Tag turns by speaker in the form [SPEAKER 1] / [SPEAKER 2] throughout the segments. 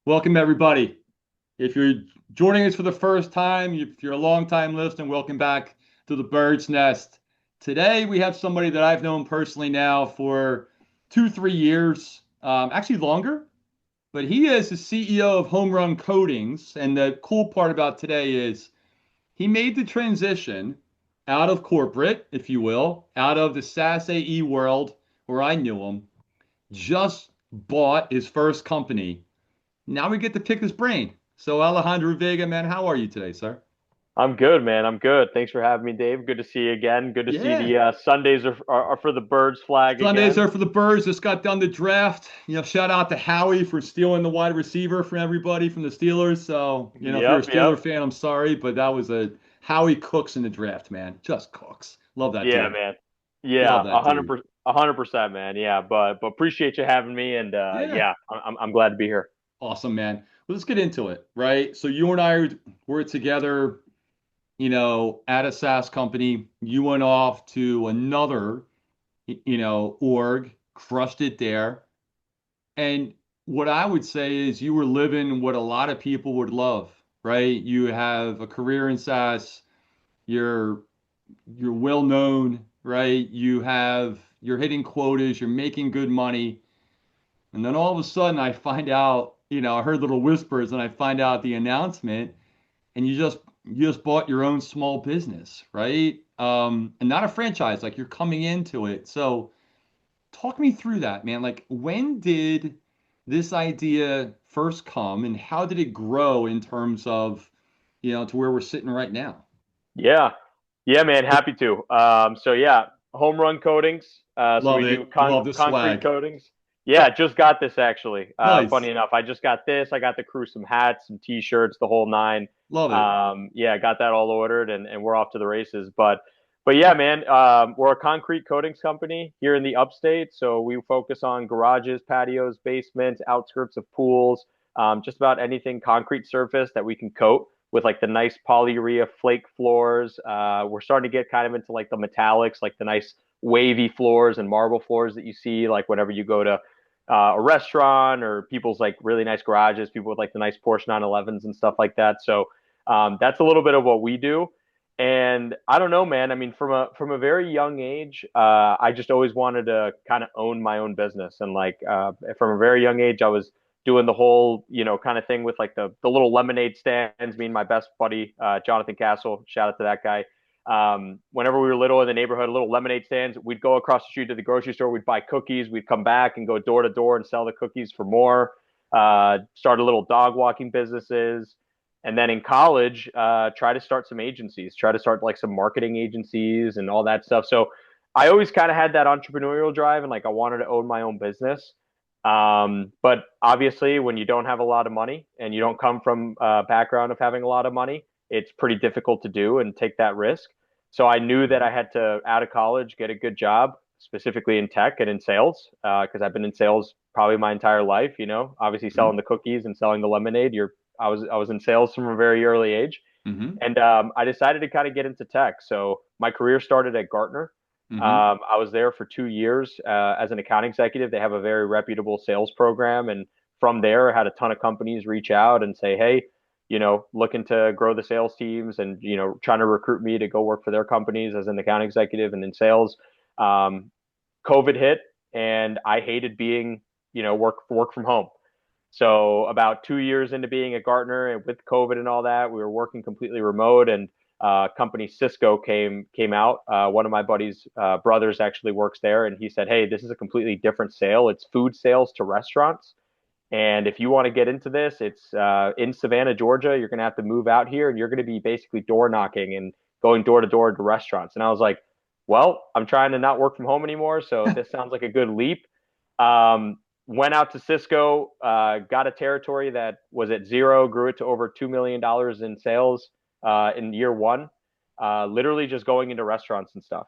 [SPEAKER 1] Welcome, everybody. If you're joining us for the first time, if you're a long time listener, welcome back to the Bird's Nest. Today, we have somebody that I've known personally now for 2, 3 years, actually longer, but he is the CEO of Home Run Coatings. And the cool part about today is he made the transition out of corporate, if you will, out of the SaaS AE world where I knew him, just bought his first company. Now we get to pick his brain. So Alejandro Vega, man, how are you today, sir?
[SPEAKER 2] I'm good, man. I'm good. Thanks for having me, Dave. Good to see you again. Good to see
[SPEAKER 1] Yeah.
[SPEAKER 2] the Sundays are for the Birds flag
[SPEAKER 1] Sundays
[SPEAKER 2] again.
[SPEAKER 1] are for the birds. Just got done the draft. Shout out to Howie for stealing the wide receiver from everybody from the Steelers. So, if you're a
[SPEAKER 2] Yep,
[SPEAKER 1] Steeler
[SPEAKER 2] yep.
[SPEAKER 1] fan, I'm sorry, but that was a Howie cooks in the draft, man. Just cooks. Love that
[SPEAKER 2] Yeah,
[SPEAKER 1] dude.
[SPEAKER 2] man. Yeah,
[SPEAKER 1] Love
[SPEAKER 2] a
[SPEAKER 1] that
[SPEAKER 2] hundred
[SPEAKER 1] dude.
[SPEAKER 2] percent, 100%, man. Yeah, but appreciate you having me, and
[SPEAKER 1] Yeah.
[SPEAKER 2] yeah, I'm glad to be here.
[SPEAKER 1] Awesome, man. Well, let's get into it, right? So you and I were together, at a SaaS company. You went off to another org, crushed it there. And what I would say is you were living what a lot of people would love, right? You have a career in SaaS, you're you're well known, right? You're hitting quotas, you're making good money. And then all of a sudden I find out, I heard little whispers and I find out the announcement and you just bought your own small business, right? And not a franchise, like you're coming into it. So talk me through that, man. Like, when did this idea first come, and how did it grow in terms of, to where we're sitting right now?
[SPEAKER 2] Yeah, yeah, man. Happy to. So yeah, home run coatings. So
[SPEAKER 1] Love
[SPEAKER 2] we do
[SPEAKER 1] it. Love the
[SPEAKER 2] concrete
[SPEAKER 1] swag.
[SPEAKER 2] coatings. Yeah, just got this actually. Funny
[SPEAKER 1] Nice.
[SPEAKER 2] enough, I just got this. I got the crew some hats, some t-shirts, the whole nine.
[SPEAKER 1] Love it.
[SPEAKER 2] Yeah, got that all ordered, and we're off to the races. But yeah, man, we're a concrete coatings company here in the upstate. So we focus on garages, patios, basements, outskirts of pools, just about anything concrete surface that we can coat with like the nice polyurea flake floors. We're starting to get kind of into like the metallics, like the nice wavy floors and marble floors that you see like whenever you go to a restaurant or people's like really nice garages, people with like the nice Porsche 911s and stuff like that. So that's a little bit of what we do. And I don't know, man. I mean, from a very young age, I just always wanted to kind of own my own business. And like from a very young age, I was doing the whole, kind of thing with like the little lemonade stands. Me and my best buddy, Jonathan Castle, shout out to that guy. Whenever we were little in the neighborhood, little lemonade stands, we'd go across the street to the grocery store, we'd buy cookies, we'd come back and go door to door and sell the cookies for more. Started little dog walking businesses. And then in college, try to start some agencies, try to start like some marketing agencies and all that stuff. So I always kind of had that entrepreneurial drive and like I wanted to own my own business. But obviously, when you don't have a lot of money and you don't come from a background of having a lot of money, it's pretty difficult to do and take that risk. So I knew that I had to, out of college, get a good job, specifically in tech and in sales, because I've been in sales probably my entire life. Obviously selling
[SPEAKER 1] Hmm.
[SPEAKER 2] the cookies and selling the lemonade. I was in sales from a very early age,
[SPEAKER 1] Hmm.
[SPEAKER 2] and I decided to kind of get into tech. So my career started at Gartner.
[SPEAKER 1] Hmm.
[SPEAKER 2] I was there for 2 years as an account executive. They have a very reputable sales program, and from there, I had a ton of companies reach out and say, "Hey, looking to grow the sales teams, and trying to recruit me to go work for their companies as an account executive and in sales." Um, COVID hit, and I hated being, work from home. So about 2 years into being at Gartner and with COVID and all that, we were working completely remote, and company Sysco came out. One of my buddy's brothers actually works there, and he said, "Hey, this is a completely different sale. It's food sales to restaurants, and if you want to get into this, it's in Savannah, Georgia. You're going to have to move out here, and you're going to be basically door knocking and going door to door to restaurants." And I was like, "Well, I'm trying to not work from home anymore, so this sounds like a good leap." Went out to Sysco, got a territory that was at zero, grew it to over $2 million in sales in year one. Literally just going into restaurants and stuff,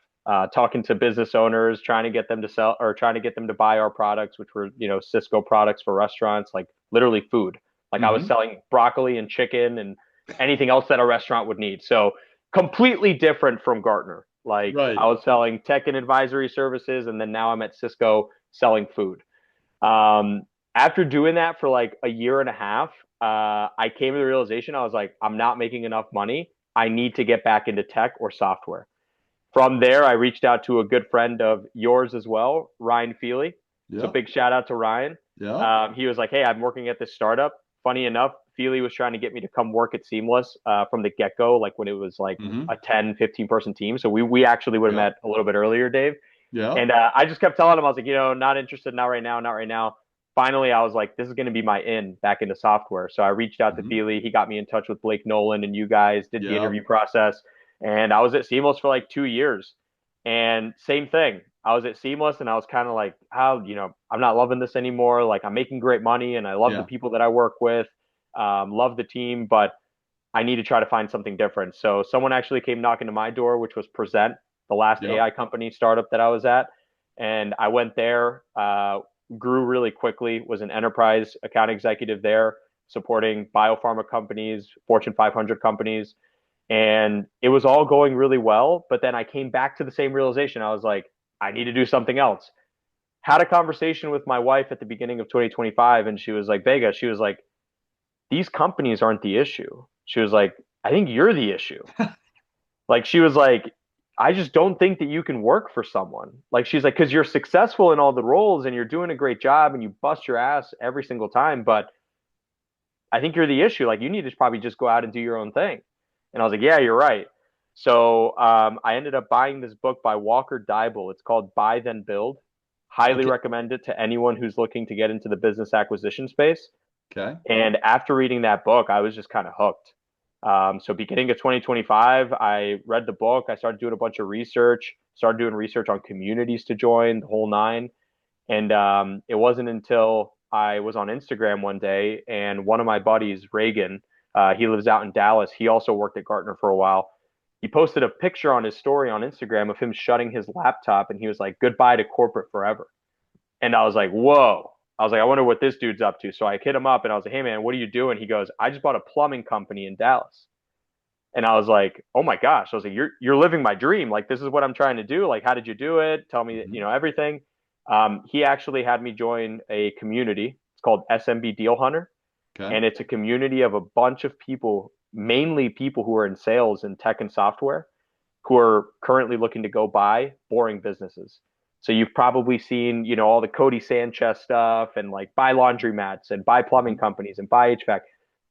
[SPEAKER 2] talking to business owners, trying to get them to sell or trying to get them to buy our products, which were Sysco products for restaurants, like literally food. Like I was
[SPEAKER 1] Hmm.
[SPEAKER 2] selling broccoli and chicken and anything else that a restaurant would need. So completely different from Gartner. Like I
[SPEAKER 1] Right.
[SPEAKER 2] was selling tech and advisory services, and then now I'm at Sysco selling food. Um, After doing that for like a year and a half, I came to the realization I was like, I'm not making enough money. I need to get back into tech or software. From there, I reached out to a good friend of yours as well, Ryan Feely. So
[SPEAKER 1] Yep.
[SPEAKER 2] big shout out to Ryan.
[SPEAKER 1] Yep.
[SPEAKER 2] He was like, "Hey, I'm working at this startup." Funny enough, Feely was trying to get me to come work at Seamless from the get go, like when it was like
[SPEAKER 1] Mm-hmm.
[SPEAKER 2] a 10, 15 person team. So we actually would have
[SPEAKER 1] Yep.
[SPEAKER 2] met a little bit earlier, Dave.
[SPEAKER 1] Yep.
[SPEAKER 2] And I just kept telling him, I was like, not interested, not right now, not right now. Finally, I was like, this is going to be my in back into software. So I reached out to
[SPEAKER 1] Mm-hmm.
[SPEAKER 2] Feely. He got me in touch with Blake Nolan, and you guys did the
[SPEAKER 1] Yep.
[SPEAKER 2] interview process. And I was at Seamless for like 2 years. And same thing. I was at Seamless and I was kind of like, how, I'm not loving this anymore. Like, I'm making great money and I love the
[SPEAKER 1] Yeah.
[SPEAKER 2] people that I work with, love the team, but I need to try to find something different. So someone actually came knocking to my door, which was Prezent, the last
[SPEAKER 1] Yep.
[SPEAKER 2] AI company startup that I was at. And I went there, grew really quickly, was an enterprise account executive there, supporting biopharma companies, Fortune 500 companies. And it was all going really well. But then I came back to the same realization. I was like, I need to do something else. Had a conversation with my wife at the beginning of 2025, and she was like, Vega, she was like, these companies aren't the issue. She was like, I think you're the issue. Like, she was like, I just don't think that you can work for someone. Like, she's like, because you're successful in all the roles and you're doing a great job and you bust your ass every single time. But I think you're the issue. Like, you need to probably just go out and do your own thing. And I was like, yeah, you're right. So I ended up buying this book by Walker Deibel. It's called Buy Then Build. Highly
[SPEAKER 1] Okay.
[SPEAKER 2] recommend it to anyone who's looking to get into the business acquisition space.
[SPEAKER 1] Okay.
[SPEAKER 2] And after reading that book, I was just kind of hooked. So beginning of 2025, I read the book. I started doing a bunch of research, started doing research on communities to join, the whole nine. And it wasn't until I was on Instagram one day and one of my buddies, Reagan, he lives out in Dallas. He also worked at Gartner for a while. He posted a picture on his story on Instagram of him shutting his laptop and he was like, goodbye to corporate forever. And I was like, whoa. I was like, I wonder what this dude's up to. So I hit him up and I was like, hey, man, what are you doing? He goes, I just bought a plumbing company in Dallas. And I was like, oh my gosh. I was like, you're living my dream. Like, this is what I'm trying to do. Like, how did you do it? Tell me,
[SPEAKER 1] Mm-hmm.
[SPEAKER 2] everything. He actually had me join a community. It's called SMB Deal Hunter.
[SPEAKER 1] Okay.
[SPEAKER 2] And it's a community of a bunch of people, mainly people who are in sales and tech and software, who are currently looking to go buy boring businesses. So you've probably seen, all the Cody Sanchez stuff and like buy laundromats and buy
[SPEAKER 1] Mm-hmm.
[SPEAKER 2] plumbing companies and buy HVAC.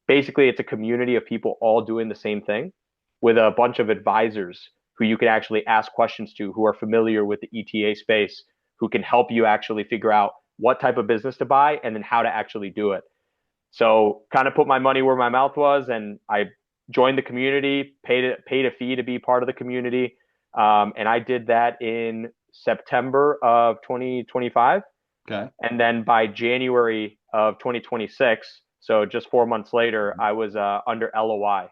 [SPEAKER 2] Basically, it's a community of people all doing the same thing with a bunch of advisors who you can actually ask questions to who are familiar with the ETA space, who can help you actually figure out what type of business to buy and then how to actually do it. So kind of put my money where my mouth was, and I joined the community, paid a fee to be part of the community, and I did that in September of 2025,
[SPEAKER 1] Okay.
[SPEAKER 2] and then by January of 2026, so just 4 months later,
[SPEAKER 1] Mm-hmm.
[SPEAKER 2] I was under LOI,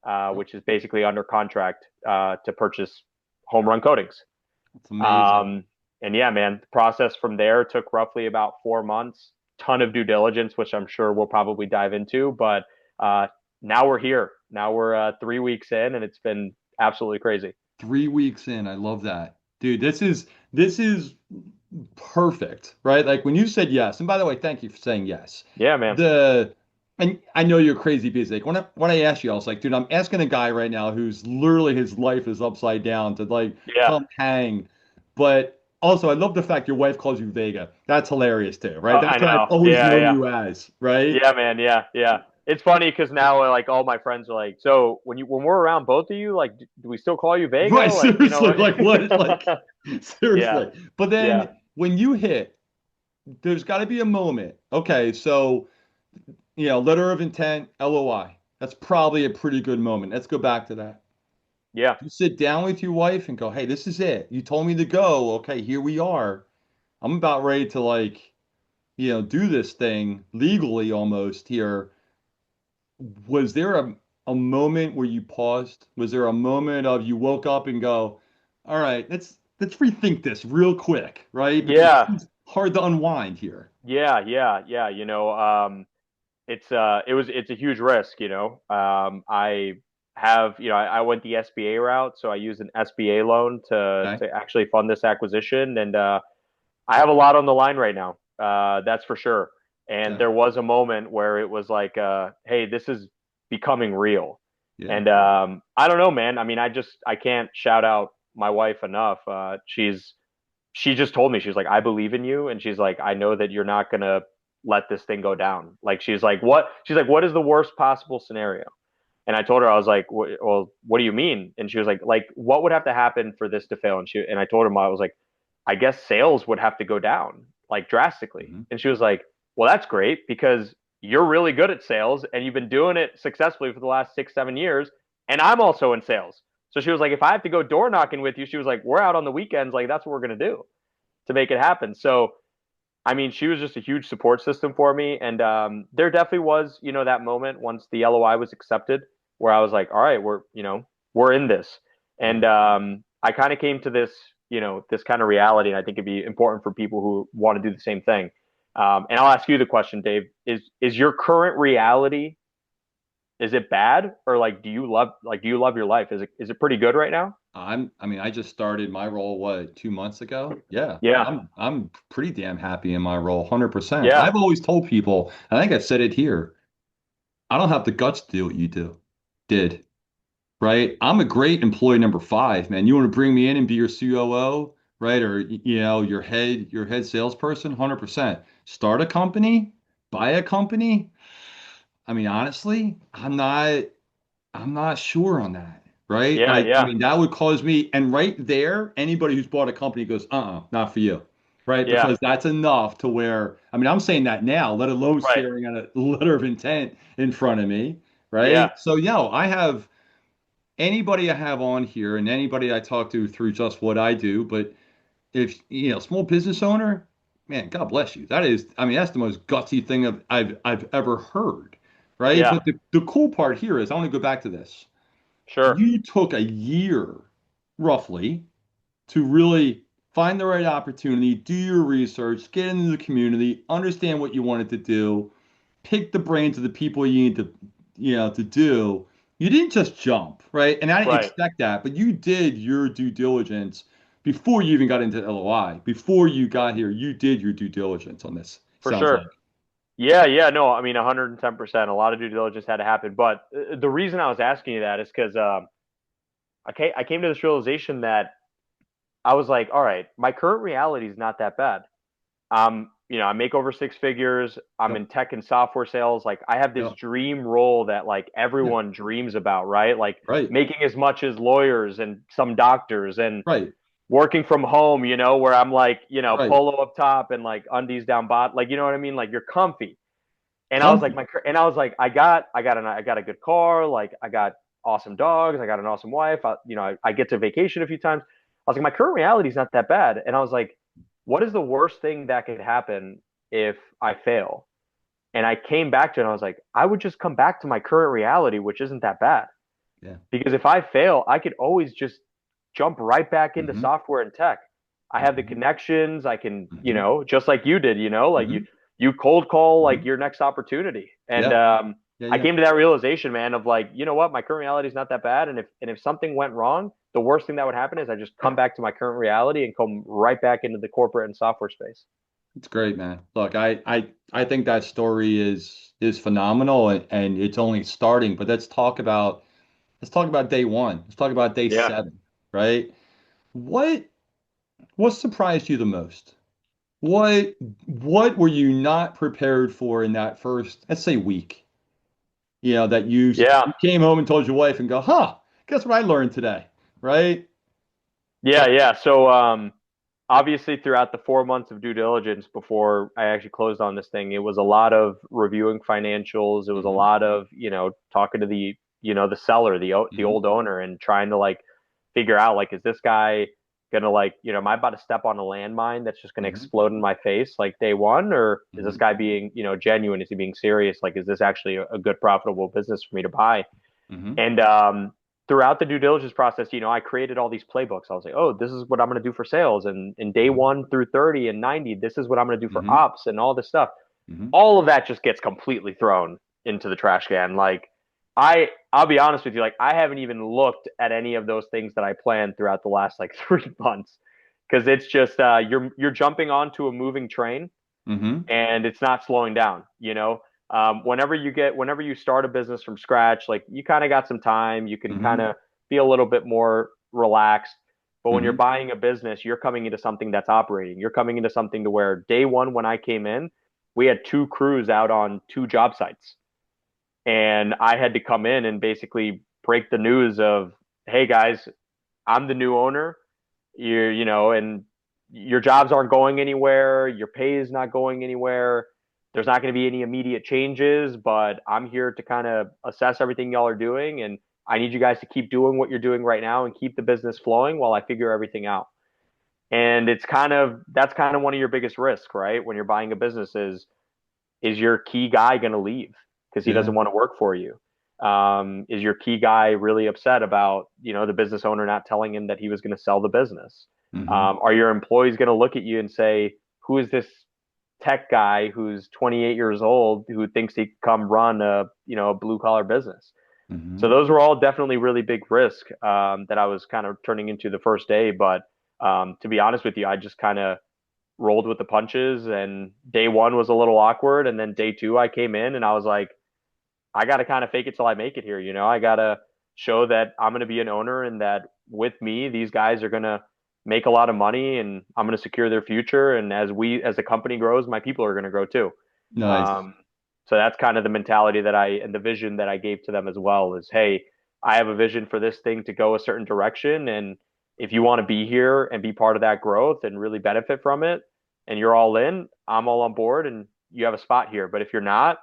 [SPEAKER 1] Yep.
[SPEAKER 2] which is basically under contract to purchase home run coatings.
[SPEAKER 1] That's amazing.
[SPEAKER 2] Um, and yeah, man, the process from there took roughly about 4 months. Ton of due diligence, which I'm sure we'll probably dive into. But uh, now we're here. Now we're 3 weeks in, and it's been absolutely crazy.
[SPEAKER 1] 3 weeks in. I love that. Dude, this is perfect, right? Like when you said yes, and by the way, thank you for saying yes.
[SPEAKER 2] Yeah, man.
[SPEAKER 1] The and I know you're crazy busy. Like when I asked you, I was like, dude, I'm asking a guy right now who's literally his life is upside down to like
[SPEAKER 2] Yeah.
[SPEAKER 1] come hang. But also I love the fact your wife calls you Vega. That's hilarious too,
[SPEAKER 2] Oh,
[SPEAKER 1] right?
[SPEAKER 2] I
[SPEAKER 1] That's what I've
[SPEAKER 2] know.
[SPEAKER 1] always
[SPEAKER 2] Yeah,
[SPEAKER 1] known
[SPEAKER 2] yeah,
[SPEAKER 1] you as, right?
[SPEAKER 2] yeah, man. Yeah, yeah. It's funny because now like all my friends are like, so when we're around both of you, like, do we still call you
[SPEAKER 1] Right,
[SPEAKER 2] Vega? Like,
[SPEAKER 1] seriously, like what? Like
[SPEAKER 2] yeah,
[SPEAKER 1] seriously. But
[SPEAKER 2] yeah,
[SPEAKER 1] then when you hit, there's got to be a moment. Okay, so letter of intent, LOI. That's probably a pretty good moment. Let's go back to that.
[SPEAKER 2] yeah.
[SPEAKER 1] You sit down with your wife and go, hey, this is it. You told me to go. Okay, here we are. I'm about ready to do this thing legally almost here. Was there a moment where you paused? Was there a moment of you woke up and go, all right, let's rethink this real quick, right? Because
[SPEAKER 2] Yeah,
[SPEAKER 1] it's hard to unwind here.
[SPEAKER 2] yeah, yeah, yeah. It's a huge risk. I have I went the SBA route, so I used an SBA loan to
[SPEAKER 1] Okay.
[SPEAKER 2] actually fund this acquisition, and I have a lot on the line right now. That's for sure. And
[SPEAKER 1] Okay.
[SPEAKER 2] there was a moment where it was like, hey, this is becoming real.
[SPEAKER 1] Yeah.
[SPEAKER 2] And I don't know, man. I mean, I can't shout out my wife enough. She just told me, she's like, I believe in you. And she's like, I know that you're not going to let this thing go down. Like, she's like, what is the worst possible scenario? And I told her, I was like, well, what do you mean? And she was like, what would have to happen for this to fail? And I told him, I was like, I guess sales would have to go down like drastically.
[SPEAKER 1] Hmm.
[SPEAKER 2] And she was like, well, that's great because you're really good at sales and you've been doing it successfully for the last 6, 7 years. And I'm also in sales. So she was like, if I have to go door knocking with you, she was like, we're out on the weekends. Like, that's what we're going to do to make it happen. So, I mean, she was just a huge support system for me. And there definitely was, that moment once the LOI was accepted where I was like, all right, we're in this.
[SPEAKER 1] Yeah.
[SPEAKER 2] And I kind of came to this, this kind of reality. And I think it'd be important for people who want to do the same thing. And I'll ask you the question, Dave, is your current reality, is it bad? Or do you love your life? Is it pretty good right now?
[SPEAKER 1] I mean, I just started my role, what, 2 months ago? Yeah.
[SPEAKER 2] Yeah.
[SPEAKER 1] I'm pretty damn happy in my role, 100%.
[SPEAKER 2] Yeah.
[SPEAKER 1] I've always told people, I think I've said it here, I don't have the guts to do what you did, right? I'm a great employee number five, man. You want to bring me in and be your COO, right? Or your head salesperson, 100%. Start a company, buy a company. I mean, honestly, I'm not sure on that, right?
[SPEAKER 2] Yeah.
[SPEAKER 1] Like, I
[SPEAKER 2] Yeah.
[SPEAKER 1] mean, that would cause me, and right there, anybody who's bought a company goes, not for you, right?
[SPEAKER 2] Yeah.
[SPEAKER 1] Because that's enough to where, I mean, I'm saying that now, let alone
[SPEAKER 2] Right.
[SPEAKER 1] staring at a letter of intent in front of me,
[SPEAKER 2] Yeah.
[SPEAKER 1] right? So, I have anybody I have on here and anybody I talk to through just what I do, but if, small business owner, man, God bless you. That is, I mean, that's the most gutsy thing I've ever heard, right?
[SPEAKER 2] Yeah.
[SPEAKER 1] But the cool part here is I want to go back to this.
[SPEAKER 2] Sure.
[SPEAKER 1] You took a year, roughly, to really find the right opportunity, do your research, get into the community, understand what you wanted to do, pick the brains of the people you need to do. You didn't just jump, right? And I didn't
[SPEAKER 2] Right.
[SPEAKER 1] expect that, but you did your due diligence before you even got into LOI. Before you got here, you did your due diligence on this,
[SPEAKER 2] For
[SPEAKER 1] sounds
[SPEAKER 2] sure.
[SPEAKER 1] like.
[SPEAKER 2] Yeah, yeah, no, I mean 110%. A lot of due diligence had to happen, but the reason I was asking you that is because I came to this realization that I was like, all right, my current reality is not that bad. I make over 6 figures. I'm
[SPEAKER 1] Yep.
[SPEAKER 2] in tech and software sales. Like I have this
[SPEAKER 1] Yep.
[SPEAKER 2] dream role that like
[SPEAKER 1] Yeah.
[SPEAKER 2] everyone dreams about, right? Like
[SPEAKER 1] Right.
[SPEAKER 2] making as much as lawyers and some doctors and
[SPEAKER 1] Right.
[SPEAKER 2] working from home, where I'm like,
[SPEAKER 1] Right.
[SPEAKER 2] polo up top and like undies down bot, like you know what I mean? Like you're comfy. And I was like,
[SPEAKER 1] Comfy.
[SPEAKER 2] I got a good car, like I got awesome dogs, I got an awesome wife, I get to vacation a few times. I was like, my current reality is not that bad. And I was like, what is the worst thing that could happen if I fail? And I came back to it and I was like, I would just come back to my current reality, which isn't that bad.
[SPEAKER 1] Yeah.
[SPEAKER 2] Because if I fail, I could always just jump right back into
[SPEAKER 1] Mm-hmm.
[SPEAKER 2] software and tech. I have the
[SPEAKER 1] Mm-hmm.
[SPEAKER 2] connections. I can,
[SPEAKER 1] Mm-hmm.
[SPEAKER 2] just like you did, like
[SPEAKER 1] Mm-hmm.
[SPEAKER 2] you cold call like
[SPEAKER 1] Mm-hmm.
[SPEAKER 2] your next opportunity. And
[SPEAKER 1] Yeah. Yeah.
[SPEAKER 2] I
[SPEAKER 1] Yeah.
[SPEAKER 2] came to that realization, man, of like, you know what, my current reality is not that bad. And if something went wrong, the worst thing that would happen is I just come back to my current reality and come right back into the corporate and software space.
[SPEAKER 1] It's great, man. Look, I think that story is phenomenal and it's only starting, but let's talk about day one. Let's talk about day
[SPEAKER 2] Yeah.
[SPEAKER 1] seven, right? What what surprised you the most? What what were you not prepared for in that first, let's say, week? That
[SPEAKER 2] Yeah.
[SPEAKER 1] you came home and told your wife and go, huh, guess what I learned today, right?
[SPEAKER 2] Yeah. Yeah. So, obviously throughout the 4 months of due diligence before I actually closed on this thing, it was a lot of reviewing financials. It was a
[SPEAKER 1] Mm-hmm.
[SPEAKER 2] lot of, talking to the seller, the
[SPEAKER 1] Mm-hmm.
[SPEAKER 2] old owner and trying to like figure out like, is this guy gonna like, am I about to step on a landmine that's just gonna
[SPEAKER 1] Mm-hmm.
[SPEAKER 2] explode in my face like day one? Or is this
[SPEAKER 1] Mm-hmm.
[SPEAKER 2] guy being, genuine? Is he being serious? Like, is this actually a good profitable business for me to buy?
[SPEAKER 1] Mm-hmm.
[SPEAKER 2] And throughout the due diligence process, I created all these playbooks. I was like, oh, this is what I'm going to do for sales. And in day
[SPEAKER 1] Mm-hmm.
[SPEAKER 2] 1 through 30 and 90, this is what I'm going to do for
[SPEAKER 1] Mm-hmm.
[SPEAKER 2] ops and all this stuff.
[SPEAKER 1] Mm-hmm.
[SPEAKER 2] All of that just gets completely thrown into the trash can. Like, I'll be honest with you, like I haven't even looked at any of those things that I planned throughout the last like 3 months because it's just you're jumping onto a moving train
[SPEAKER 1] Mm-hmm.
[SPEAKER 2] and it's not slowing down. Whenever you start a business from scratch, like you kind of got some time, you can kind
[SPEAKER 1] Mm-hmm.
[SPEAKER 2] of be a little bit more relaxed. But when you're
[SPEAKER 1] Mm-hmm.
[SPEAKER 2] buying a business, you're coming into something that's operating. You're coming into something to where day one, when I came in, we had two crews out on two job sites, and I had to come in and basically break the news of, hey guys, I'm the new owner. And your jobs aren't going anywhere. Your pay is not going anywhere. There's not going to be any immediate changes, but I'm here to kind of assess everything y'all are doing. And I need you guys to keep doing what you're doing right now and keep the business flowing while I figure everything out. And that's kind of one of your biggest risks, right? When you're buying a business is your key guy going to leave because he
[SPEAKER 1] Yeah.
[SPEAKER 2] doesn't want to work for you? Is your key guy really upset about, the business owner not telling him that he was going to sell the business?
[SPEAKER 1] Mm-hmm.
[SPEAKER 2] Are your employees going to look at you and say, who is this tech guy who's 28 years old who thinks he can come run a blue collar business?
[SPEAKER 1] Mm-hmm.
[SPEAKER 2] So those were all definitely really big risk that I was kind of turning into the first day. But to be honest with you, I just kind of rolled with the punches. And day one was a little awkward, and then day two I came in and I was like, I got to kind of fake it till I make it here. I got to show that I'm going to be an owner and that with me, these guys are going to make a lot of money and I'm going to secure their future. And as the company grows, my people are going to grow too.
[SPEAKER 1] Nice.
[SPEAKER 2] Um, so that's kind of the mentality and the vision that I gave to them as well is, hey, I have a vision for this thing to go a certain direction. And if you want to be here and be part of that growth and really benefit from it, and you're all in, I'm all on board and you have a spot here. But if you're not,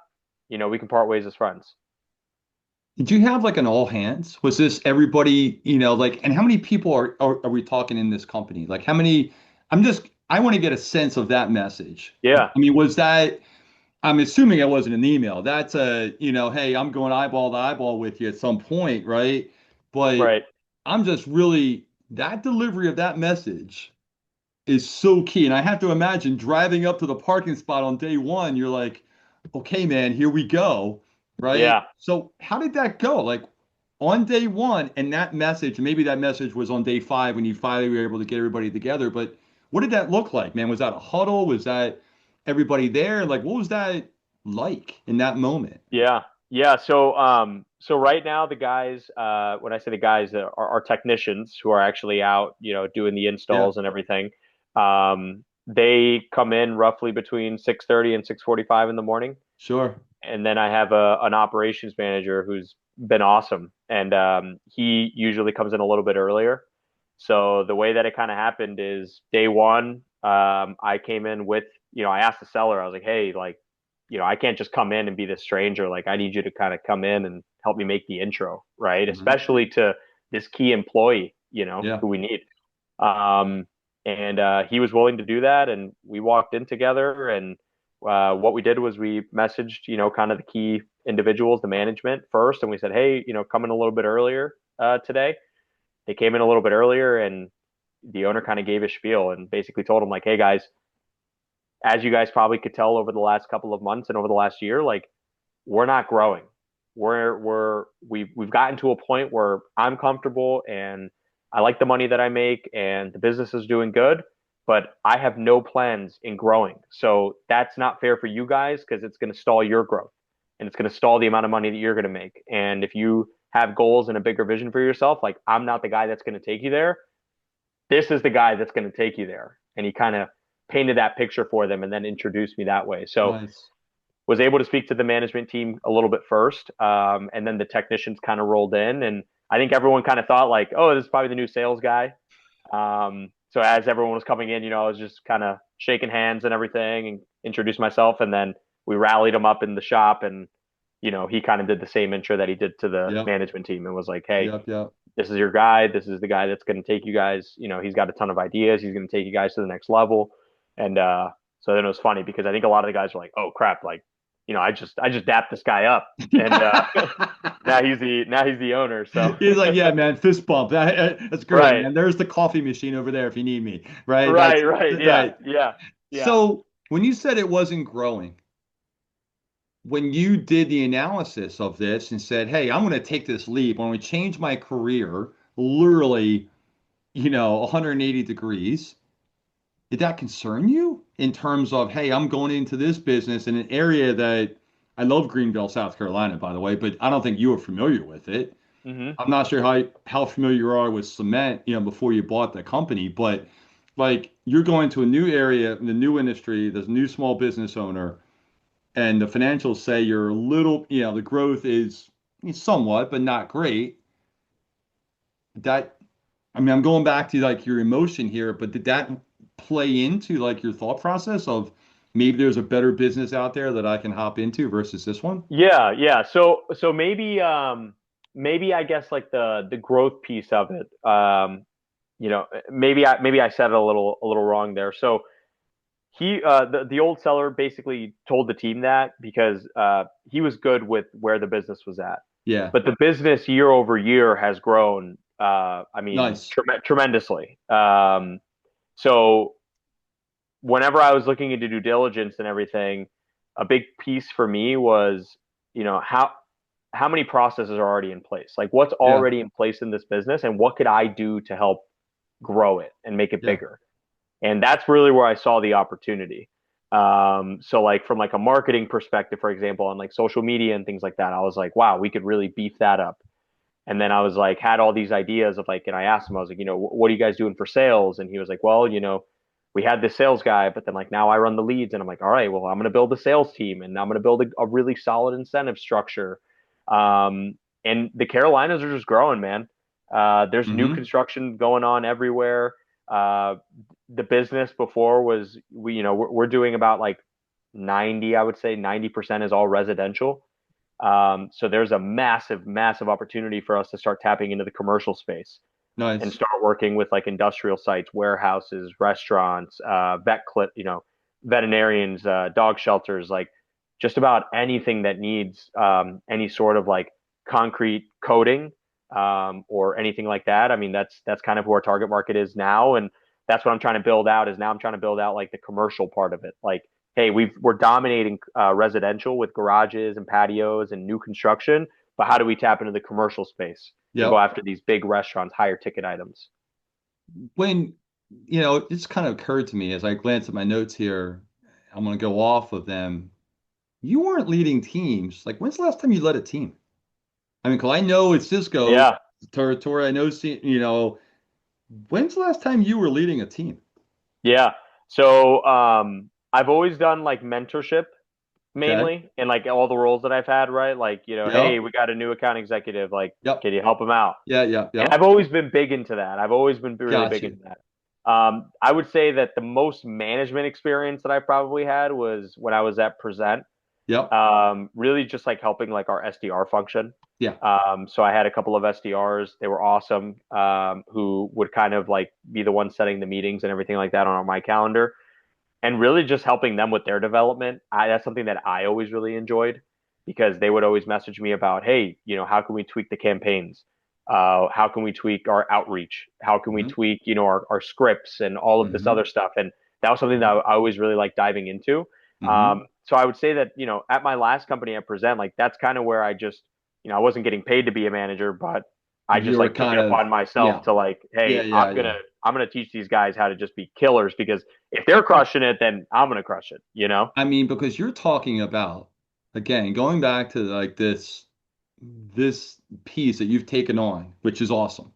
[SPEAKER 2] we can part ways as friends.
[SPEAKER 1] Did you have like an all hands? Was this everybody, like, and how many people are we talking in this company? Like how many, I want to get a sense of that message.
[SPEAKER 2] Yeah,
[SPEAKER 1] I mean, was that, I'm assuming it wasn't an email. That's hey, I'm going eyeball to eyeball with you at some point, right? But
[SPEAKER 2] right.
[SPEAKER 1] I'm just really, that delivery of that message is so key. And I have to imagine driving up to the parking spot on day one, you're like, okay, man, here we go. Right.
[SPEAKER 2] Yeah.
[SPEAKER 1] So how did that go? Like on day one, and that message, maybe that message was on day five when you finally were able to get everybody together. But what did that look like, man? Was that a huddle? Was that everybody there? Like, what was that like in that moment?
[SPEAKER 2] Yeah. Yeah. So right now the guys, when I say the guys are technicians who are actually out, doing the
[SPEAKER 1] Yeah,
[SPEAKER 2] installs and everything. They come in roughly between 6:30 and 6:45 in the morning.
[SPEAKER 1] sure.
[SPEAKER 2] And then I have an operations manager who's been awesome. And he usually comes in a little bit earlier. So the way that it kind of happened is day one, I came in with, I asked the seller, I was like, hey, like, I can't just come in and be this stranger. Like, I need you to kind of come in and help me make the intro, right?
[SPEAKER 1] Mhm.
[SPEAKER 2] Especially to this key employee,
[SPEAKER 1] Yeah.
[SPEAKER 2] who we need. Um, and he was willing to do that. And we walked in together. And what we did was we messaged, kind of the key individuals, the management first. And we said, hey, come in a little bit earlier today. They came in a little bit earlier, and the owner kind of gave a spiel and basically told them like, hey guys, as you guys probably could tell over the last couple of months and over the last year, like we're not growing. We've gotten to a point where I'm comfortable and I like the money that I make and the business is doing good, but I have no plans in growing. So that's not fair for you guys because it's going to stall your growth and it's going to stall the amount of money that you're going to make. And if you have goals and a bigger vision for yourself, like I'm not the guy that's going to take you there. This is the guy that's going to take you there. And he kind of painted that picture for them and then introduced me that way. So
[SPEAKER 1] Nice.
[SPEAKER 2] was able to speak to the management team a little bit first, and then the technicians kind of rolled in, and I think everyone kind of thought like, oh, this is probably the new sales guy. So as everyone was coming in, I was just kind of shaking hands and everything, and introduced myself, and then we rallied him up in the shop, and he kind of did the same intro that he did to the
[SPEAKER 1] Yep.
[SPEAKER 2] management team, and was like, hey,
[SPEAKER 1] Yep. Yep.
[SPEAKER 2] this is your guy. This is the guy that's going to take you guys. He's got a ton of ideas. He's going to take you guys to the next level. And so then it was funny because I think a lot of the guys were like, "Oh crap!" Like, I just dapped this guy up, and now he's the owner. So
[SPEAKER 1] He's like, yeah, man, fist bump. That's great,
[SPEAKER 2] right,
[SPEAKER 1] man. There's the coffee machine over there if you need me. Right.
[SPEAKER 2] right, right, yeah,
[SPEAKER 1] Right.
[SPEAKER 2] yeah, yeah,
[SPEAKER 1] So when you said it wasn't growing, when you did the analysis of this and said, hey, I'm going to take this leap, I'm going to change my career literally, 180 degrees, did that concern you? in terms of, hey, I'm going into this business in an area that I love Greenville, South Carolina, by the way, but I don't think you were familiar with it.
[SPEAKER 2] Hmm.
[SPEAKER 1] I'm not sure how familiar you are with cement, before you bought the company, but like you're going to a new area, the new industry, there's a new small business owner, and the financials say you're a little, the growth is somewhat, but not great. That, I mean, I'm going back to like your emotion here, but did that play into like your thought process of maybe there's a better business out there that I can hop into versus this one?
[SPEAKER 2] Yeah, yeah. So maybe maybe I guess like the growth piece of it. Maybe I said it a little wrong there. So the old seller basically told the team that because he was good with where the business was at.
[SPEAKER 1] Yeah,
[SPEAKER 2] But the business year over year has grown, I mean,
[SPEAKER 1] nice.
[SPEAKER 2] tremendously. So whenever I was looking into due diligence and everything, a big piece for me was, how many processes are already in place? Like what's
[SPEAKER 1] Yeah,
[SPEAKER 2] already in place in this business and what could I do to help grow it and make it
[SPEAKER 1] yeah,
[SPEAKER 2] bigger? And that's really where I saw the opportunity. So like from like a marketing perspective, for example, on like social media and things like that, I was like, wow, we could really beef that up. And then I was like, had all these ideas of like, and I asked him, I was like, what are you guys doing for sales? And he was like, well, we had this sales guy, but then like now I run the leads. And I'm like, all right, well, I'm going to build a sales team and I'm going to build a really solid incentive structure. And the Carolinas are just growing, man. There's new
[SPEAKER 1] hmm
[SPEAKER 2] construction going on everywhere. Uh, the business before was we're doing about like 90, I would say 90% is all residential. So there's a massive, massive opportunity for us to start tapping into the commercial space and
[SPEAKER 1] nice.
[SPEAKER 2] start working with like industrial sites, warehouses, restaurants, veterinarians, dog shelters, like just about anything that needs any sort of like concrete coating or anything like that. I mean, that's kind of who our target market is now, and that's what I'm trying to build out. Is now I'm trying to build out like the commercial part of it, like hey, we're dominating residential with garages and patios and new construction, but how do we tap into the commercial space and go
[SPEAKER 1] Yep.
[SPEAKER 2] after these big restaurants, higher ticket items?
[SPEAKER 1] When, it just kind of occurred to me as I glance at my notes here, I'm going to go off of them. You weren't leading teams. Like, when's the last time you led a team? I mean, 'cause I know it's Cisco
[SPEAKER 2] Yeah,
[SPEAKER 1] territory. I know, when's the last time you were leading a team?
[SPEAKER 2] yeah. So I've always done like mentorship
[SPEAKER 1] Okay.
[SPEAKER 2] mainly in like all the roles that I've had, right? Like, hey,
[SPEAKER 1] Yep.
[SPEAKER 2] we got a new account executive, like,
[SPEAKER 1] Yep.
[SPEAKER 2] can you help them out?
[SPEAKER 1] Yeah. Yeah.
[SPEAKER 2] And
[SPEAKER 1] Yep.
[SPEAKER 2] I've always been big into that. I've always been really
[SPEAKER 1] Got
[SPEAKER 2] big
[SPEAKER 1] you.
[SPEAKER 2] into that. I would say that the most management experience that I probably had was when I was at Prezent.
[SPEAKER 1] Yep.
[SPEAKER 2] Really just like helping like our SDR function.
[SPEAKER 1] Yeah.
[SPEAKER 2] So I had a couple of SDRs. They were awesome, who would kind of like be the ones setting the meetings and everything like that on my calendar, and really just helping them with their development. That's something that I always really enjoyed because they would always message me about, hey, how can we tweak the campaigns? How can we tweak our outreach? How can we
[SPEAKER 1] hmm
[SPEAKER 2] tweak, our scripts and all of this
[SPEAKER 1] hmm
[SPEAKER 2] other stuff? And that was something that I always really liked diving into.
[SPEAKER 1] hmm
[SPEAKER 2] So I would say that, at my last company at Present, like that's kind of where I just, I wasn't getting paid to be a manager, but I
[SPEAKER 1] You
[SPEAKER 2] just
[SPEAKER 1] were
[SPEAKER 2] like took it
[SPEAKER 1] kind of,
[SPEAKER 2] upon myself
[SPEAKER 1] yeah.
[SPEAKER 2] to like,
[SPEAKER 1] Yeah.
[SPEAKER 2] hey,
[SPEAKER 1] Yeah. Yeah.
[SPEAKER 2] I'm gonna teach these guys how to just be killers because if they're crushing it, then I'm gonna crush it, you know?
[SPEAKER 1] I mean, because you're talking about, again, going back to like this piece that you've taken on, which is awesome.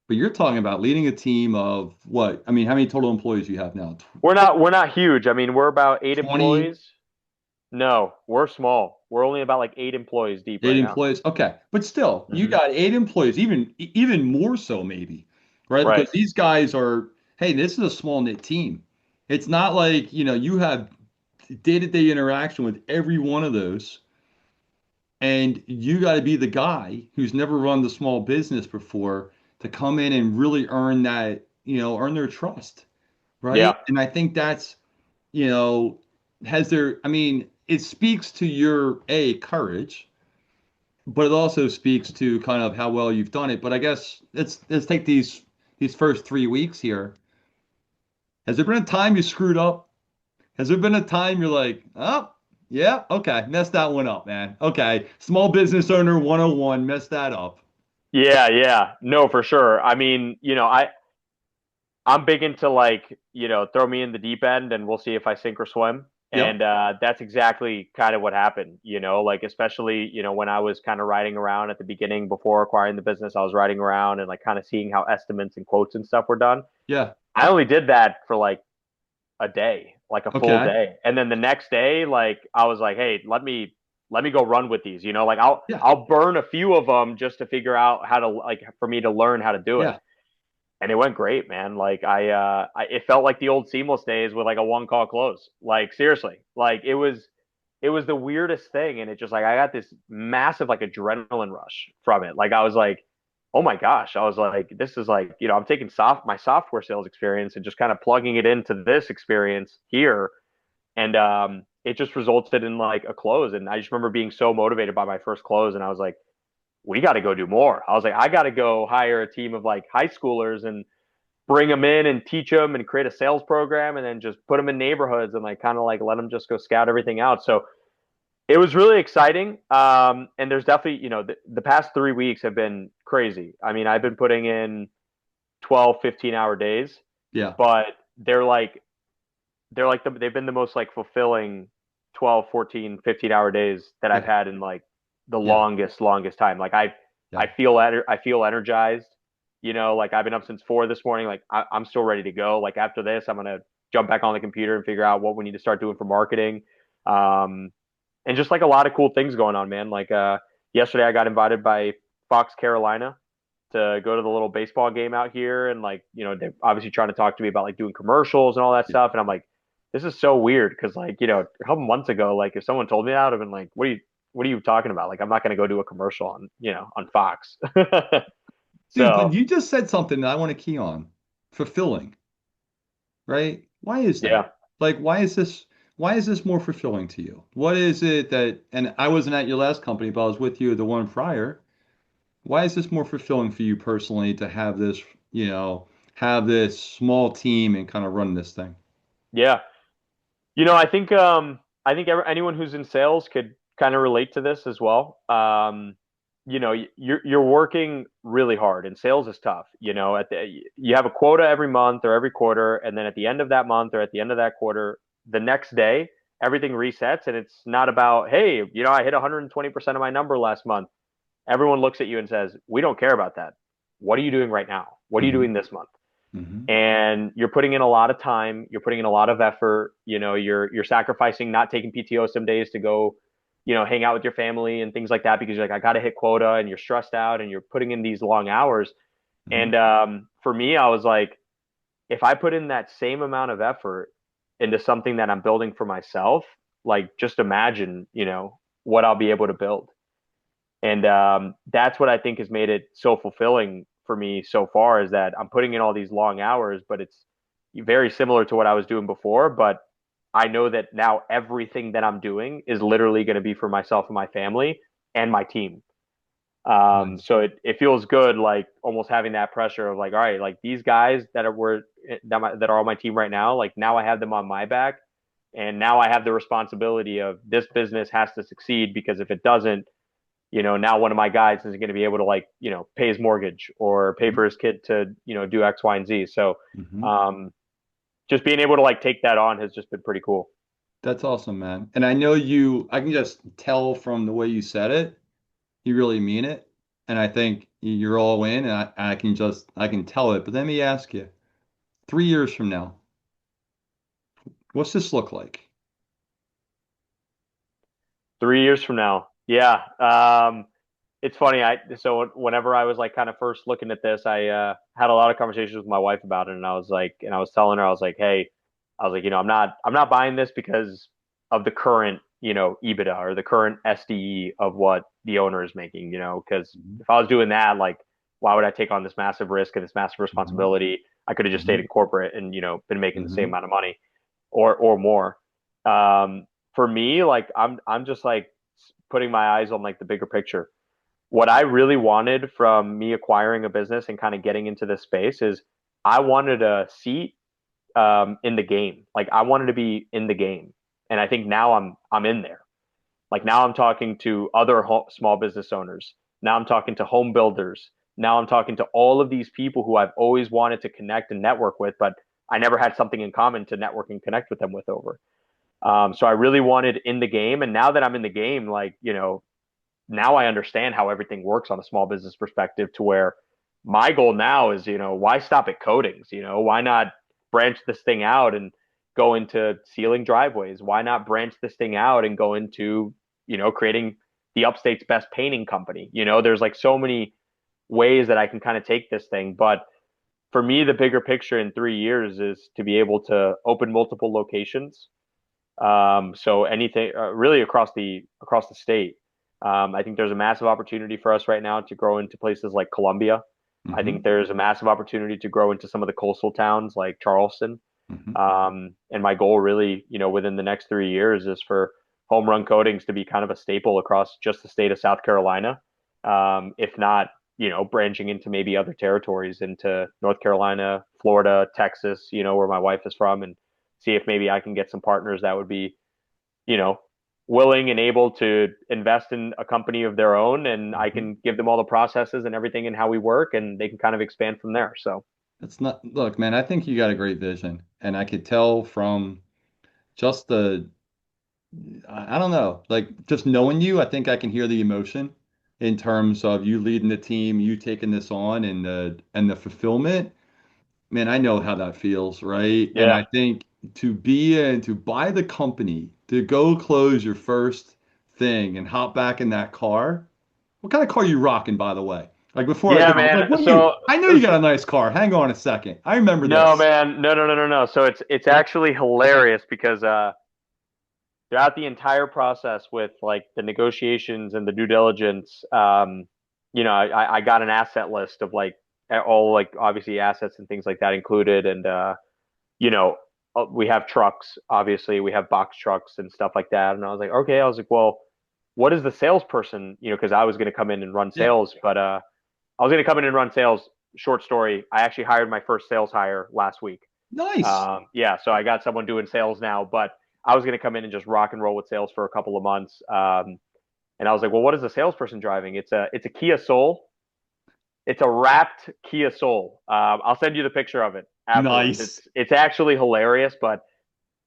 [SPEAKER 1] But you're talking about leading a team of what? I mean, how many total employees do you have now?
[SPEAKER 2] We're not huge. I mean, we're about
[SPEAKER 1] 20,
[SPEAKER 2] eight employees. No, we're small. We're only about like 8 employees deep
[SPEAKER 1] eight
[SPEAKER 2] right now.
[SPEAKER 1] employees. Okay. But still, you
[SPEAKER 2] Hmm.
[SPEAKER 1] got 8 employees, even more so maybe, right?
[SPEAKER 2] Right.
[SPEAKER 1] Because these guys are, hey, this is a small knit team. It's not like, you have day-to-day interaction with every one of those. And you got to be the guy who's never run the small business before to come in and really earn that, earn their trust, right?
[SPEAKER 2] Yeah.
[SPEAKER 1] And I think that's, you know, I mean, it speaks to your courage, but it also speaks to kind of how well you've done it. But I guess let's take these first 3 weeks here. Has there been a time you screwed up? Has there been a time you're like, oh, yeah, okay, messed that one up, man. Okay, small business owner 101, messed that up.
[SPEAKER 2] Yeah, yeah. No, for sure. I mean, I'm big into like, throw me in the deep end and we'll see if I sink or swim.
[SPEAKER 1] Yep.
[SPEAKER 2] And that's exactly kind of what happened, like especially, when I was kind of riding around at the beginning before acquiring the business, I was riding around and like kind of seeing how estimates and quotes and stuff were done.
[SPEAKER 1] Yeah.
[SPEAKER 2] I only did that for like a day, like a full
[SPEAKER 1] Okay.
[SPEAKER 2] day. And then the next day, like I was like, hey, let me go run with these, like
[SPEAKER 1] Yeah.
[SPEAKER 2] I'll burn a few of them just to figure out how to like for me to learn how to do it.
[SPEAKER 1] Yeah.
[SPEAKER 2] And it went great, man. Like it felt like the old Seamless days with like a one call close. Like seriously, like it was the weirdest thing, and it just like I got this massive like adrenaline rush from it. Like I was like, oh my gosh, I was like, this is like I'm taking my software sales experience and just kind of plugging it into this experience here, and it just resulted in like a close. And I just remember being so motivated by my first close, and I was like, we got to go do more. I was like, I got to go hire a team of like high schoolers and bring them in and teach them and create a sales program and then just put them in neighborhoods and like kind of like let them just go scout everything out. So it was really exciting. And there's definitely, the past 3 weeks have been crazy. I mean, I've been putting in 12, 15-hour days,
[SPEAKER 1] Yeah.
[SPEAKER 2] but they've been the most like fulfilling 12, 14, 15-hour days that I've
[SPEAKER 1] Yeah.
[SPEAKER 2] had in like the
[SPEAKER 1] Yeah.
[SPEAKER 2] longest time. Like I
[SPEAKER 1] Yeah.
[SPEAKER 2] feel energized. Like I've been up since 4 this morning. Like I'm still ready to go. Like after this, I'm gonna jump back on the computer and figure out what we need to start doing for marketing. Um, and just like a lot of cool things going on, man. Like yesterday, I got invited by Fox Carolina to go to the little baseball game out here, and like they're obviously trying to talk to me about like doing commercials and all that
[SPEAKER 1] Yeah.
[SPEAKER 2] stuff. And I'm like, this is so weird because like a couple months ago, like if someone told me that, I'd have been like, what are you talking about? Like I'm not going to go do a commercial on on Fox.
[SPEAKER 1] Dude, but
[SPEAKER 2] So
[SPEAKER 1] you just said something that I want to key on. Fulfilling, right? Why is
[SPEAKER 2] yeah,
[SPEAKER 1] that? Like, why is this more fulfilling to you? What is it that, and I wasn't at your last company, but I was with you at the one prior. Why is this more fulfilling for you personally to have this, have this small team and kind of run this thing?
[SPEAKER 2] yeah. I think anyone who's in sales could kind of relate to this as well. You're working really hard, and sales is tough. You have a quota every month or every quarter, and then at the end of that month or at the end of that quarter, the next day everything resets, and it's not about hey, I hit 120% of my number last month. Everyone looks at you and says, we don't care about that. What are you doing right now? What are you
[SPEAKER 1] Hmm.
[SPEAKER 2] doing this month?
[SPEAKER 1] Hmm.
[SPEAKER 2] And you're putting in a lot of time, you're putting in a lot of effort, you're sacrificing not taking PTO some days to go, hang out with your family and things like that because you're like, I got to hit quota, and you're stressed out and you're putting in these long hours.
[SPEAKER 1] Hmm.
[SPEAKER 2] And for me, I was like, if I put in that same amount of effort into something that I'm building for myself, like just imagine, what I'll be able to build. And that's what I think has made it so fulfilling for me so far is that I'm putting in all these long hours, but it's very similar to what I was doing before. But I know that now everything that I'm doing is literally going to be for myself and my family and my team.
[SPEAKER 1] Nice.
[SPEAKER 2] So it feels good, like almost having that pressure of like, all right, like these guys that are on my team right now, like now I have them on my back, and now I have the responsibility of this business has to succeed because if it doesn't, now one of my guys isn't going to be able to like, pay his mortgage or pay
[SPEAKER 1] Hmm.
[SPEAKER 2] for his kid to, do X, Y, and Z. So,
[SPEAKER 1] Hmm.
[SPEAKER 2] um, just being able to like take that on has just been pretty cool.
[SPEAKER 1] That's awesome, man. And I can just tell from the way you said it, you really mean it. And I think you're all in, and I can tell it. But let me ask you, 3 years from now, what's this look like?
[SPEAKER 2] 3 years from now. Yeah. It's funny. So whenever I was like kind of first looking at this, I had a lot of conversations with my wife about it, and I was telling her, I was like, hey, I was like, I'm not buying this because of the current, EBITDA or the current SDE of what the owner is making, because
[SPEAKER 1] Hmm.
[SPEAKER 2] if I was doing that, like, why would I take on this massive risk and this massive
[SPEAKER 1] Hmm.
[SPEAKER 2] responsibility? I could have just stayed
[SPEAKER 1] Hmm.
[SPEAKER 2] in corporate and, been making the same
[SPEAKER 1] Hmm.
[SPEAKER 2] amount of money or more. Um, for me, like, I'm just like putting my eyes on like the bigger picture. What I really wanted from me acquiring a business and kind of getting into this space is I wanted a seat in the game. Like I wanted to be in the game, and I think now I'm in there. Like now I'm talking to other small business owners. Now I'm talking to home builders. now I'm talking to all of these people who I've always wanted to connect and network with, but I never had something in common to network and connect with them with over. So I really wanted in the game. And now that I'm in the game, like, now I understand how everything works on a small business perspective to where my goal now is, why stop at coatings? Why not branch this thing out and go into sealing driveways? Why not branch this thing out and go into, creating the upstate's best painting company? There's like so many ways that I can kind of take this thing. But for me, the bigger picture in 3 years is to be able to open multiple locations. So anything really across the state. I think there's a massive opportunity for us right now to grow into places like Columbia. I think
[SPEAKER 1] Hmm.
[SPEAKER 2] there's a massive opportunity to grow into some of the coastal towns like Charleston.
[SPEAKER 1] Hmm.
[SPEAKER 2] And my goal really, within the next 3 years is for home run coatings to be kind of a staple across just the state of South Carolina. If not, branching into maybe other territories into North Carolina, Florida, Texas, where my wife is from, and see if maybe I can get some partners that would be, you know, willing and able to invest in a company of their own, and I
[SPEAKER 1] Hmm.
[SPEAKER 2] can give them all the processes and everything and how we work, and they can kind of expand from there. So
[SPEAKER 1] It's not, look, man, I think you got a great vision. And I could tell from just I don't know, like just knowing you, I think I can hear the emotion in terms of you leading the team, you taking this on and the fulfillment. Man, I know how that feels, right? And
[SPEAKER 2] yeah,
[SPEAKER 1] I think to be in, to buy the company, to go close your first thing and hop back in that car. What kind of car you rocking, by the way? Like before I
[SPEAKER 2] yeah,
[SPEAKER 1] go, like
[SPEAKER 2] man.
[SPEAKER 1] what do you? I know you got a nice car. Hang on a second. I remember
[SPEAKER 2] No,
[SPEAKER 1] this.
[SPEAKER 2] man, no, no, no, no, no. So it's actually hilarious because throughout the entire process with like the negotiations and the due diligence, I got an asset list of like all like obviously assets and things like that included, and you know, we have trucks, obviously, we have box trucks and stuff like that. And I was like, okay, I was like, well, what is the salesperson? Because I was going to come in and run
[SPEAKER 1] Yeah.
[SPEAKER 2] sales, but I was going to come in and run sales. Short story, I actually hired my first sales hire last week.
[SPEAKER 1] Nice.
[SPEAKER 2] Yeah, so I got someone doing sales now, but I was going to come in and just rock and roll with sales for a couple of months. And I was like, well, what is the salesperson driving? It's a Kia Soul. It's a wrapped Kia Soul. I'll send you the picture of it afterwards.
[SPEAKER 1] Nice.
[SPEAKER 2] It's actually hilarious, but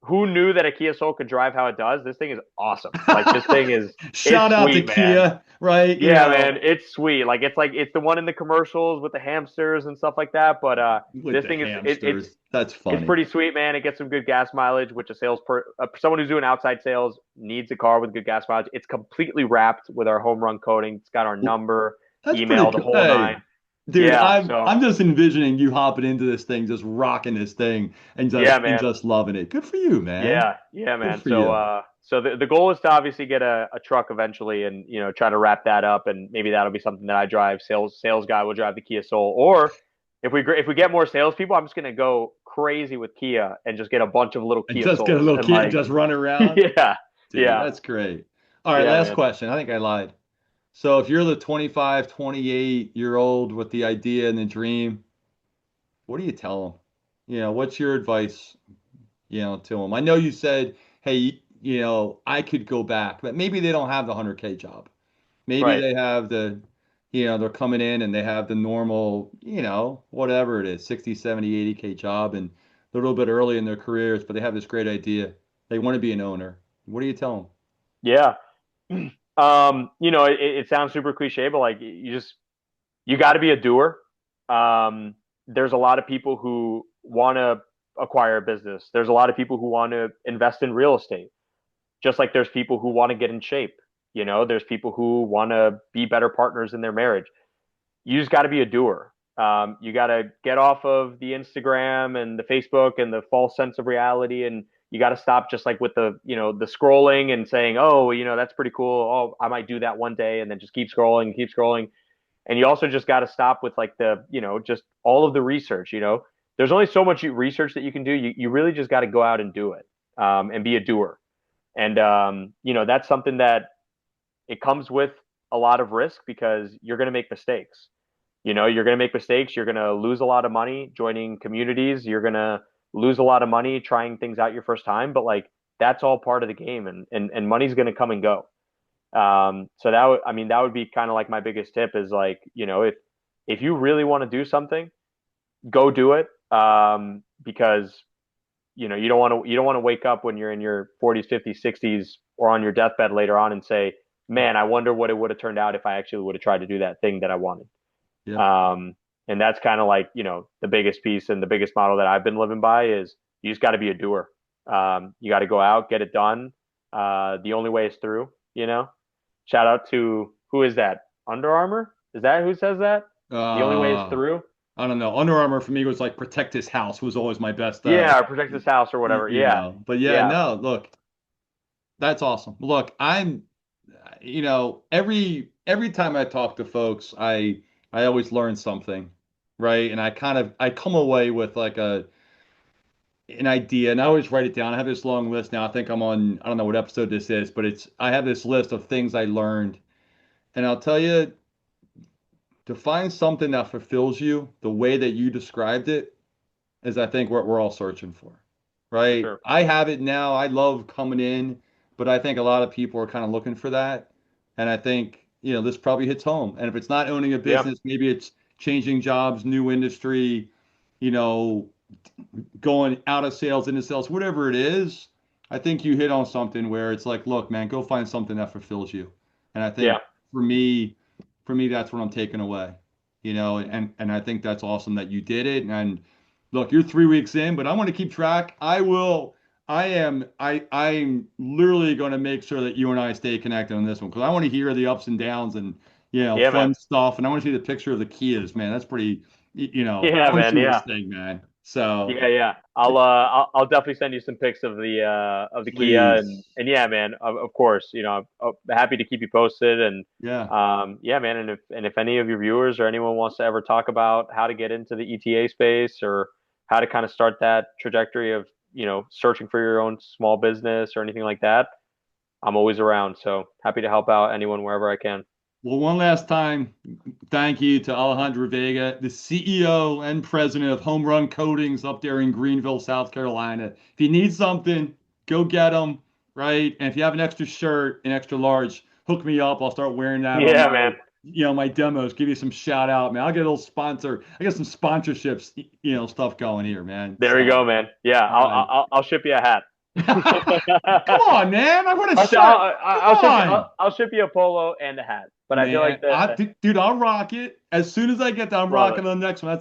[SPEAKER 2] who knew that a Kia Soul could drive how it does? This thing is awesome. Like this thing is
[SPEAKER 1] Shout
[SPEAKER 2] it's
[SPEAKER 1] out to
[SPEAKER 2] sweet, man.
[SPEAKER 1] Kia, right?
[SPEAKER 2] Yeah, man, it's sweet. Like it's the one in the commercials with the hamsters and stuff like that. But
[SPEAKER 1] With
[SPEAKER 2] this
[SPEAKER 1] the
[SPEAKER 2] thing is
[SPEAKER 1] hamsters. That's
[SPEAKER 2] it's
[SPEAKER 1] funny.
[SPEAKER 2] pretty sweet, man. It gets some good gas mileage, which someone who's doing outside sales needs a car with good gas mileage. It's completely wrapped with our home run coating. It's got our number,
[SPEAKER 1] That's pretty
[SPEAKER 2] email, the
[SPEAKER 1] cool.
[SPEAKER 2] whole
[SPEAKER 1] Hey,
[SPEAKER 2] nine.
[SPEAKER 1] dude,
[SPEAKER 2] Yeah,
[SPEAKER 1] I'm
[SPEAKER 2] so
[SPEAKER 1] I'm just envisioning you hopping into this thing, just rocking this thing and
[SPEAKER 2] yeah,
[SPEAKER 1] just and
[SPEAKER 2] man.
[SPEAKER 1] just loving it. Good for you, man.
[SPEAKER 2] Yeah,
[SPEAKER 1] Good
[SPEAKER 2] man.
[SPEAKER 1] for
[SPEAKER 2] So,
[SPEAKER 1] you.
[SPEAKER 2] the goal is to obviously get a truck eventually, and try to wrap that up, and maybe that'll be something that I drive. Sales guy will drive the Kia Soul, or if we get more salespeople, I'm just gonna go crazy with Kia and just get a bunch of little
[SPEAKER 1] And
[SPEAKER 2] Kia
[SPEAKER 1] just get a
[SPEAKER 2] Souls,
[SPEAKER 1] little
[SPEAKER 2] and
[SPEAKER 1] kid and
[SPEAKER 2] like,
[SPEAKER 1] just run around.
[SPEAKER 2] yeah,
[SPEAKER 1] Dude,
[SPEAKER 2] yeah,
[SPEAKER 1] that's great. All right,
[SPEAKER 2] yeah,
[SPEAKER 1] last
[SPEAKER 2] man.
[SPEAKER 1] question. I think I lied. So if you're the 25, 28-year-old with the idea and the dream, what do you tell them? What's your advice, to them? I know you said, hey, I could go back, but maybe they don't have the 100K job. Maybe
[SPEAKER 2] Right.
[SPEAKER 1] they have they're coming in and they have the normal, whatever it is, 60, 70, 80K job and they're a little bit early in their careers, but they have this great idea. They want to be an owner. What do you tell them?
[SPEAKER 2] Yeah. It sounds super cliche, but like you got to be a doer. There's a lot of people who want to acquire a business. There's a lot of people who want to invest in real estate. Just like there's people who want to get in shape. There's people who want to be better partners in their marriage. You just got to be a doer. You got to get off of the Instagram and the Facebook and the false sense of reality, and you got to stop just like with the scrolling and saying, oh, that's pretty cool. Oh, I might do that one day, and then just keep scrolling, keep scrolling. And you also just got to stop with like just all of the research. There's only so much research that you can do. You really just got to go out and do it, and be a doer. And that's something that it comes with a lot of risk because you're going to make mistakes. You're going to make mistakes. You're going to lose a lot of money joining communities. You're going to lose a lot of money trying things out your first time. But like that's all part of the game, and money's going to come and go. So that would be kind of like my biggest tip is like, if you really want to do something, go do it. Because you don't want to wake up when you're in your 40s, 50s, 60s, or on your deathbed later on and say, "Man, I wonder what it would have turned out if I actually would have tried to do that thing that I wanted."
[SPEAKER 1] Yeah.
[SPEAKER 2] Um, and that's kind of like, the biggest piece and the biggest model that I've been living by is you just got to be a doer. You got to go out, get it done. The only way is through, Shout out to, who is that? Under Armour? Is that who says that? The only way is
[SPEAKER 1] Uh,
[SPEAKER 2] through?
[SPEAKER 1] I don't know. Under Armour for me was like protect his house was always my best,
[SPEAKER 2] Yeah, or protect this house or whatever. Yeah.
[SPEAKER 1] but yeah,
[SPEAKER 2] Yeah.
[SPEAKER 1] no, look, that's awesome. Look, every time I talk to folks, I always learn something, right? And I come away with like an idea, and I always write it down. I have this long list now. I think I don't know what episode this is, but I have this list of things I learned. And I'll tell you, to find something that fulfills you the way that you described it is I think what we're all searching for,
[SPEAKER 2] For
[SPEAKER 1] right?
[SPEAKER 2] sure.
[SPEAKER 1] I have it now. I love coming in, but I think a lot of people are kind of looking for that. And I think, this probably hits home. And if it's not owning a
[SPEAKER 2] Yeah.
[SPEAKER 1] business, maybe it's changing jobs, new industry, you know, going out of sales into sales, whatever it is. I think you hit on something where it's like, look, man, go find something that fulfills you. And I
[SPEAKER 2] Yeah.
[SPEAKER 1] think for me, that's what I'm taking away, and I think that's awesome that you did it. And look, you're 3 weeks in, but I want to keep track. I'm literally going to make sure that you and I stay connected on this one because I want to hear the ups and downs and,
[SPEAKER 2] Yeah, man.
[SPEAKER 1] fun stuff. And I want to see the picture of the Kias, man. That's pretty,
[SPEAKER 2] Yeah, man.
[SPEAKER 1] sumptuous
[SPEAKER 2] Yeah.
[SPEAKER 1] thing, man. So
[SPEAKER 2] Yeah, yeah. I'll definitely send you some pics of the Kia, and
[SPEAKER 1] please,
[SPEAKER 2] yeah, man. Of course, I'm happy to keep you posted, and
[SPEAKER 1] yeah.
[SPEAKER 2] yeah, man. And if any of your viewers or anyone wants to ever talk about how to get into the ETA space or how to kind of start that trajectory of searching for your own small business or anything like that, I'm always around. So happy to help out anyone wherever I can.
[SPEAKER 1] Well, one last time, thank you to Alejandro Vega, the CEO and president of Home Run Coatings up there in Greenville, South Carolina. If you need something, go get them, right? And if you have an extra shirt, an extra large, hook me up. I'll start wearing that on
[SPEAKER 2] Yeah,
[SPEAKER 1] my,
[SPEAKER 2] man.
[SPEAKER 1] my demos. Give you some shout out, man. I'll get a little sponsor. I got some sponsorships, stuff going here, man.
[SPEAKER 2] There we
[SPEAKER 1] So,
[SPEAKER 2] go, man. Yeah,
[SPEAKER 1] all right.
[SPEAKER 2] I'll ship you a hat.
[SPEAKER 1] Come on, man. I want a
[SPEAKER 2] I'll,
[SPEAKER 1] shirt. Come
[SPEAKER 2] I'll ship you.
[SPEAKER 1] on.
[SPEAKER 2] I'll ship you a polo and a hat. But I feel
[SPEAKER 1] Man,
[SPEAKER 2] like the
[SPEAKER 1] dude, I'll rock it. As soon as I get that, I'm
[SPEAKER 2] love it.
[SPEAKER 1] rocking on the next one.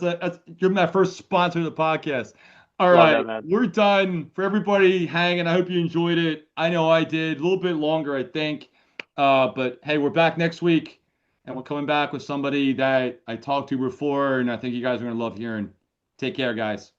[SPEAKER 1] You're my first sponsor of the podcast. All
[SPEAKER 2] Love that,
[SPEAKER 1] right,
[SPEAKER 2] man.
[SPEAKER 1] we're done. For everybody hanging, I hope you enjoyed it. I know I did. A little bit longer, I think. But hey, we're back next week, and we're coming back with somebody that I talked to before, and I think you guys are gonna love hearing. Take care, guys.